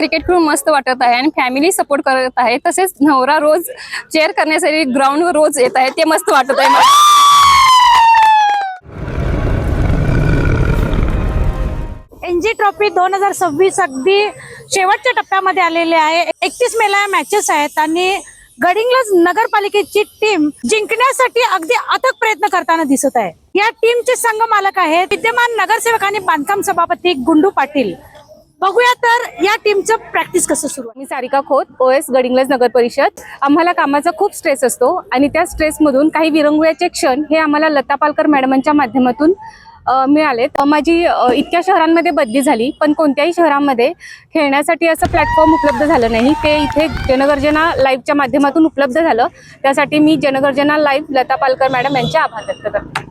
Cricket खेळून मस्त वाटत आहे आणि फॅमिली सपोर्ट करत आहे. तसेच नवरा रोज चेअर करण्यासाठी ग्राउंडवर रोज येत आहे, ते मस्त वाटत आहे मला. रणजी ट्रॉफी 2026 अगदी शेवटच्या टप्प्यामध्ये आलेले आहे. 31 मेला मॅचेस आहेत आणि गडिंग्लज नगरपालिकेची टीम जिंकण्यासाठी अगदी अथक प्रयत्न करताना दिसत आहे. या टीमचे संघ मालक आहेत विद्यमान नगरसेवक आणि बांधकाम सभापती गुंडू पाटील. बघूया तर या टीमचं प्रॅक्टिस कसं सुरू आहे. मी सारिका खोत, OS गडिंग्लज नगर परिषद. आम्हाला कामाचा खूप स्ट्रेस असतो आणि त्या स्ट्रेसमधून काही विरंगुळ्याचे क्षण हे आम्हाला लता पालकर मॅडमांच्या माध्यमातून मिळालेत. माझी इतक्या शहरांमध्ये बदली झाली, पण कोणत्याही शहरामध्ये खेळण्यासाठी असं प्लॅटफॉर्म उपलब्ध झालं नाही. ते इथे जनगर्जना लाईव्हच्या माध्यमातून उपलब्ध झालं. त्यासाठी मी जनगर्जना लाईव्ह लता पालकर मॅडम यांचे आभार व्यक्त करते.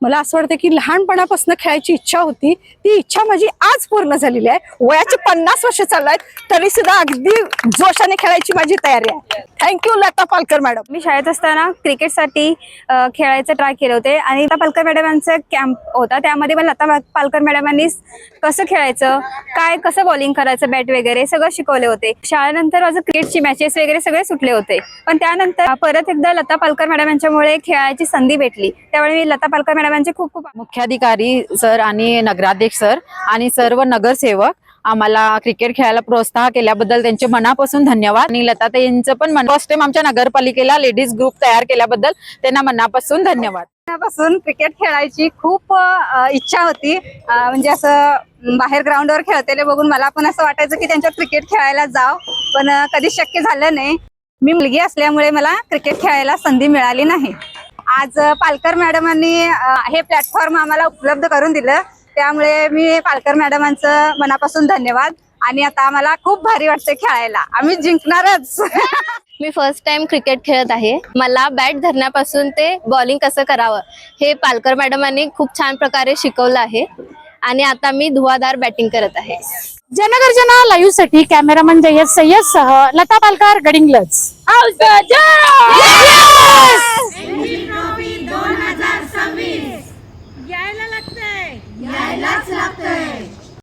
मला असं वाटतं की लहानपणापासून खेळायची इच्छा होती, ती इच्छा माझी आज पूर्ण झालेली आहे. वयाचे 50 वर्ष चाललायत तरी सुद्धा अगदी जोशाने खेळायची माझी तयारी आहे. Thank you Lata Palkar madam. मी शाळेत असताना क्रिकेटसाठी खेळायचं ट्राय केलं होते आणि लता पालकर मॅडमांचा कॅम्प होता. त्यामध्ये मला लता पालकर मॅडमांनी कसं खेळायचं, काय कसं बॉलिंग करायचं, बॅट वगैरे सगळं शिकवले होते. शाळेनंतर माझं क्रिकेटची मॅचेस वगैरे सगळे सुटले होते, पण त्यानंतर परत एकदा लता पालकर मॅडम यांच्यामुळे खेळायची संधी भेटली. त्यावेळी मी लता पालकर मॅडमांचे खूप खूप मुख्याधिकारी सर आणि नगराध्यक्ष सर आणि सर्व नगरसेवक आम्हाला क्रिकेट खेळायला प्रोत्साहन केल्याबद्दल त्यांचे मनापासून धन्यवाद. आणि लताताईंचं पण फर्स्ट टाइम आमच्या नगरपालिकेला लेडीज ग्रुप तयार केल्याबद्दल त्यांना मनापासून धन्यवाद. पासून क्रिकेट खेळायची खूप इच्छा होती. म्हणजे असं बाहेर ग्राउंडवर खेळतेले बघून मला पण असं वाटायचं की त्यांच्यात क्रिकेट खेळायला जाव, पण कधी शक्य झालं नाही. मी मुलगी असल्यामुळे मला क्रिकेट खेळायला संधी मिळाली नाही. आज पालकर मॅडमांनी हे प्लॅटफॉर्म आम्हाला उपलब्ध करून दिलं, त्यामुळे मी पालकर मॅडमांचं मनापासून धन्यवाद. आणि आता आम्हाला खूप भारी वाटते खेळायला, आम्ही जिंकणारच. मी फर्स्ट टाइम क्रिकेट खेळत आहे. मला बॅट धरण्यापासून ते बॉलिंग कसं करावं हे पालकर मॅडमांनी खूप छान प्रकारे शिकवलं आहे आणि आता मी धुवाधार बॅटिंग करत आहे. जनगर्जना लाईव्ह साठी कॅमेरामन जय्यद सय्यद सह लता पालकर गडिंग्लज.